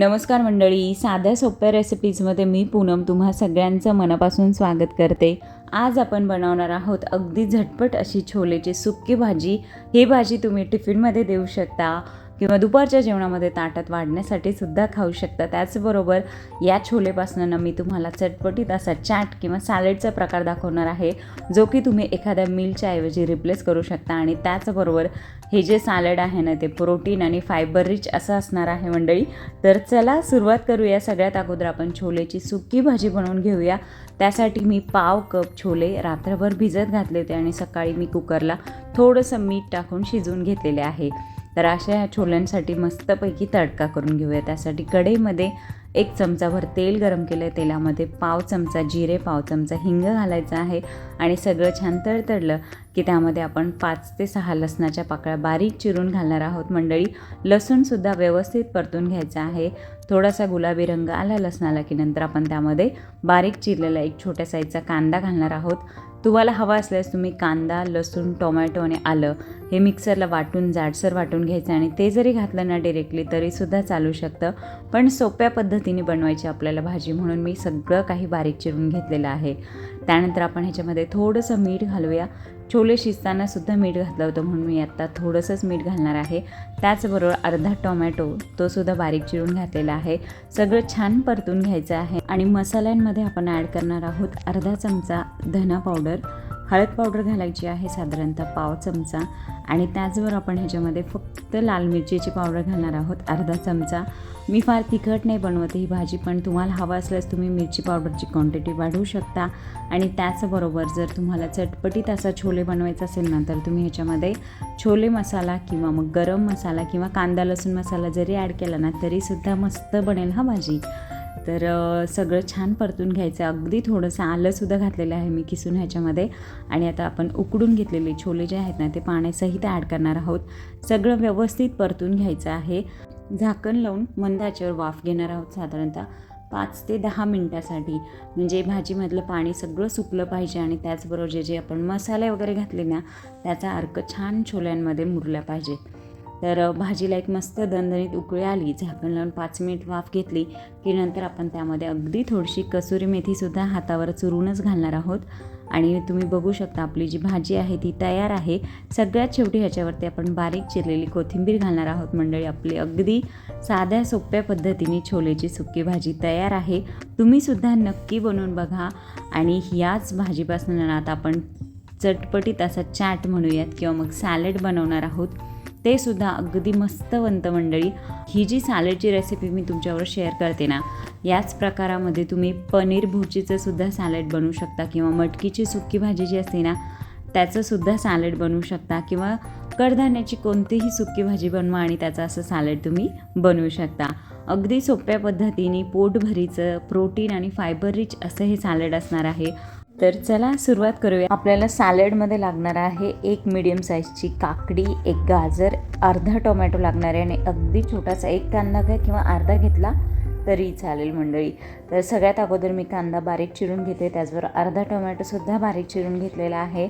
नमस्कार मंडळी, साध्या सोप्या रेसिपीजमध्ये मी पूनम तुम्हा सगळ्यांचं मनापासून स्वागत करते। आज आपण बनवणार आहोत अगदी झटपट अशी छोलेची सुक्की भाजी। ही भाजी तुम्ही टिफिनमध्ये देऊ शकता किंवा दुपारच्या जेवणामध्ये ताटात वाढण्यासाठी सुद्धा खाऊ शकता। त्याचबरोबर या छोलेपासून ना मी तुम्हाला चटपटीत असा चाट किंवा सॅलडचा प्रकार दाखवणार आहे, जो की तुम्ही एखाद्या मीलच्या ऐवजी रिप्लेस करू शकता। आणि त्याचबरोबर हे जे सॅलड आहे ना ते प्रोटीन आणि फायबर रिच असं असणार आहे मंडळी। तर चला सुरुवात करूया। सगळ्यात अगोदर आपण छोलेची सुक्की भाजी बनवून घेऊया। त्यासाठी मी पाव कप छोले रात्रभर भिजत घातले होते आणि सकाळी मी कुकरला थोडंसं मीठ टाकून शिजवून घेतलेले आहे। तर अशा ह्या छोल्यांसाठी मस्तपैकी तडका करून घेऊया। त्यासाठी कढईमध्ये 1 चमचाभर तेल गरम केलं आहे। तेलामध्ये पाव चमचा जिरे, पाव चमचा हिंग घालायचं आहे आणि सगळं छान तडतडलं की त्यामध्ये आपण 5 ते 6 लसणाच्या पाकळ्या बारीक चिरून घालणार आहोत मंडळी। लसूणसुद्धा व्यवस्थित परतून घ्यायचा आहे। थोडासा गुलाबी रंग आला लसणाला की नंतर आपण त्यामध्ये बारीक चिरलेला 1 छोट्या साईजचा कांदा घालणार आहोत। तुम्हाला हवा असल्यास तुम्ही कांदा, लसूण, टोमॅटो आणि आलं हे मिक्सरला वाटून जाडसर वाटून घ्यायचं आणि ते जरी घातलं ना डायरेक्टली तरीसुद्धा चालू शकतं, पण सोप्या पद्धतीने बनवायची आपल्याला भाजी म्हणून मी सगळं काही बारीक चिरून घेतलेलं आहे। त्यानंतर आपण ह्याच्यामध्ये थोडंसं मीठ घालूया। छोले शिजताना सुद्धा मीठ घातलं होतं म्हणून मी आत्ता थोडंसंच मीठ घालणार आहे। त्याचबरोबर अर्धा टोमॅटो तो सुद्धा बारीक चिरून घातलेला आहे। सगळं छान परतून घ्यायचं आहे आणि मसाल्यांमध्ये आपण ॲड करणार आहोत अर्धा चमचा धना पावडर, हळद पावडर घालायची आहे साधारणतः पाव चमचा आणि त्याचबरोबर आपण ह्याच्यामध्ये फक्त लाल मिरचीची पावडर घालणार आहोत अर्धा चमचा। मी फार तिखट नाही बनवत ही भाजी, पण तुम्हाला हवं असल्यास तुम्ही मिरची पावडरची क्वांटिटी वाढवू शकता। आणि त्याचबरोबर जर तुम्हाला चटपटीत असा छोले बनवायचा असेल ना तर तुम्ही ह्याच्यामध्ये छोले मसाला किंवा मग गरम मसाला किंवा कांदा लसूण मसाला जरी ॲड केला ना तरीसुद्धा मस्त बनेल हा भाजी। तर सगळं छान परतून घ्यायचं। अगदी थोडंसं आलंसुद्धा घातलेलं आहे मी किसून ह्याच्यामध्ये आणि आता आपण उकडून घेतलेले छोले जे आहेत ना ते पाण्यासहित ॲड करणार आहोत। सगळं व्यवस्थित परतून घ्यायचं आहे। झाकण लावून मंद आचेवर वाफ घेणार आहोत साधारणतः 5 ते 10 मिनटासाठी, म्हणजे भाजीमधलं पाणी सगळं सुकलं पाहिजे आणि त्याचबरोबर जे आपण मसाले वगैरे घातले ना त्याचा अर्क छान छोल्यांमध्ये मुरला पाहिजे। तर भाजीला एक मस्त दणदणीत उकळी आली, झाकण लावून 5 मिनिट वाफ घेतली की नंतर आपण त्यामध्ये अगदी थोडीशी कसुरी मेथीसुद्धा हातावर चुरूनच घालणार आहोत आणि तुम्ही बघू शकता आपली जी भाजी आहे ती तयार आहे। सगळ्यात शेवटी ह्याच्यावरती आपण बारीक चिरलेली कोथिंबीर घालणार आहोत मंडळी। आपली अगदी साध्या सोप्या पद्धतीने छोलेची सुक्की भाजी तयार आहे। तुम्हीसुद्धा नक्की बनवून बघा आणि याच भाजीपासून आता आपण चटपटीत असा चाट म्हणूयात किंवा मग सॅलड बनवणार आहोत, ते सुद्धा अगदी मस्त बनतं मंडळी। ही जी सॅलडची रेसिपी मी तुमच्यावर शेअर करते ना याच प्रकारामध्ये तुम्ही पनीर भुर्जीचं सुद्धा सॅलड बनवू शकता किंवा मटकीची सुक्की भाजी जी असते ना त्याचंसुद्धा सॅलड बनवू शकता किंवा कडधान्याची कोणतीही सुक्की भाजी बनवा आणि त्याचं असं सॅलड तुम्ही बनवू शकता। अगदी सोप्या पद्धतीने पोटभरीचं प्रोटीन आणि फायबर रिच असं हे सॅलड असणार आहे। तर चला सुरुवात करूया। आपल्याला सॅलडमध्ये लागणार आहे 1 मीडियम साईजची काकडी, 1 गाजर, अर्धा टोमॅटो लागणार आहे आणि अगदी छोटासा 1 कांदा घ्या किंवा अर्धा घेतला तरी चालेल मंडळी। तर सगळ्यात अगोदर मी कांदा बारीक चिरून घेते, त्याचबरोबर अर्धा टोमॅटोसुद्धा बारीक चिरून घेतलेला आहे।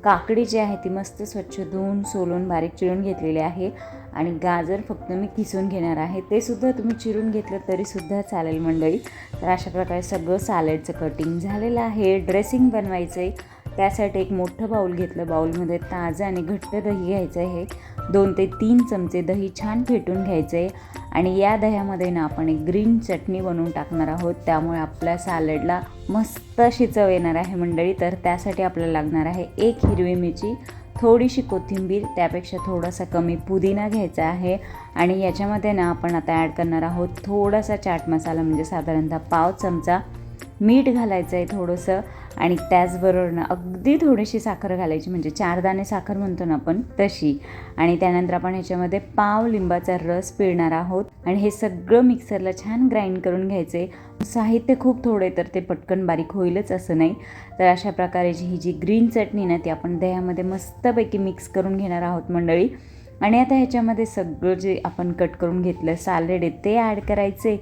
काकडी जी आहे ती मस्त स्वच्छ धुवून सोलून बारीक चिरून घेतलेली आहे आणि गाजर फक्त मी किसून घेणार आहे, ते सुद्धा तुम्ही चिरून घेतलं तरीसुद्धा चालेल मंडळी। तर अशा प्रकारे सगळं सॅलडचं कटिंग झालेलं आहे। ड्रेसिंग बनवायचं आहे, त्यासाठी एक मोठं बाऊल घेतलं। बाऊलमध्ये ताजं आणि घट्ट दही घ्यायचं आहे। 2 ते 3 चमचे दही छान फेटून घ्यायचं आहे आणि या दह्यामध्ये ना आपण एक ग्रीन चटणी बनवून टाकणार आहोत, त्यामुळे आपल्या सॅलडला मस्त अशी चव येणार आहे मंडळी। तर त्यासाठी आपल्याला लागणार आहे 1 हिरवी मिरची, थोडीशी कोथिंबीर, त्यापेक्षा थोडासा कमी पुदिना घ्यायचा आहे आणि याच्यामध्ये ना आपण आता ॲड करणार आहोत थोडासा चाट मसाला, म्हणजे साधारणतः पाव चमचा, मीठ घालायचं आहे थोडंसं आणि त्याचबरोबर ना अगदी थोडीशी साखर घालायची, म्हणजे 4 दाणे साखर म्हणतो ना आपण तशी। आणि त्यानंतर आपण ह्याच्यामध्ये पाव लिंबाचा रस पिळणार आहोत आणि हे सगळं मिक्सरला छान ग्राइंड करून घ्यायचं आहे। साहित्य खूप थोडे तर ते पटकन बारीक होईलच असं नाही। तर अशा प्रकारे ही जी ग्रीन चटणी ना ती आपण दह्यामध्ये मस्तपैकी मिक्स करून घेणार आहोत मंडळी। आणि आता ह्याच्यामध्ये सगळं जे आपण कट करून घेतलं सॅलड आहे ते ॲड करायचे।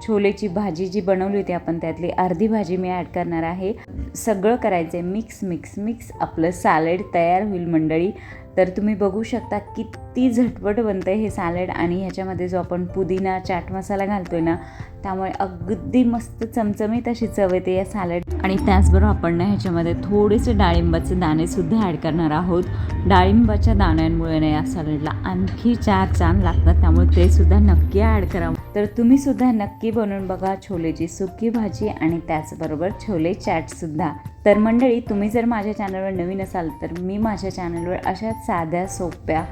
छोलेची भाजी जी बनवली होती आपण त्यातली अर्धी भाजी मी ॲड करणार आहे। सगळं करायचं आहे मिक्स मिक्स मिक्स, आपलं सॅलड तयार होईल मंडळी। तर तुम्ही बघू शकता किती किती झटपट बनतं हे सॅलड आणि ह्याच्यामध्ये जो आपण पुदिना चाट मसाला घालतोय ना, त्यामुळे अगदी मस्त चमचमीत अशी चव येते या सॅलड. आणि त्याचबरोबर आपण ना ह्याच्यामध्ये थोडेसे डाळिंबाचे दाणेसुद्धा ॲड करणार आहोत. डाळिंबाच्या दाण्यांमुळे ना या सॅलडला आणखी 4 चांद लागतात, त्यामुळे ते सुद्धा नक्की ॲड करा. तर तुम्ही सुद्धा नक्की बनवून बघा छोलेची सुकी भाजी आणि त्याचबरोबर छोले चाटसुद्धा. तर मंडळी, तुम्ही जर माझ्या चॅनलवर नवीन असाल तर मी माझ्या चॅनलवर अशाच साध्या सोप्या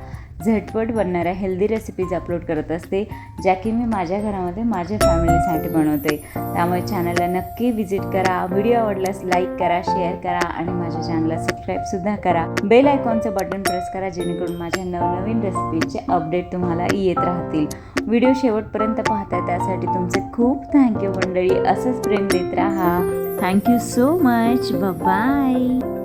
झटपट बनणाऱ्या हेल्दी रेसिपीज अपलोड करत असते, ज्या की मी माझ्या घरामध्ये माझ्या फॅमिलीसाठी बनवते. त्यामुळे चॅनलला नक्की व्हिजिट करा. व्हिडिओ आवडल्यास लाईक करा, शेअर करा आणि माझ्या चॅनलला सबस्क्राईबसुद्धा करा. बेल आयकॉनचं बटन प्रेस करा, जेणेकरून माझ्या नवनवीन रेसिपीचे अपडेट तुम्हाला येत राहतील. व्हिडिओ शेवटपर्यंत पाहताय त्यासाठी तुमचे खूप थँक्यू मंडळी. असंच प्रेम देत राहा. Thank you so much. बाय.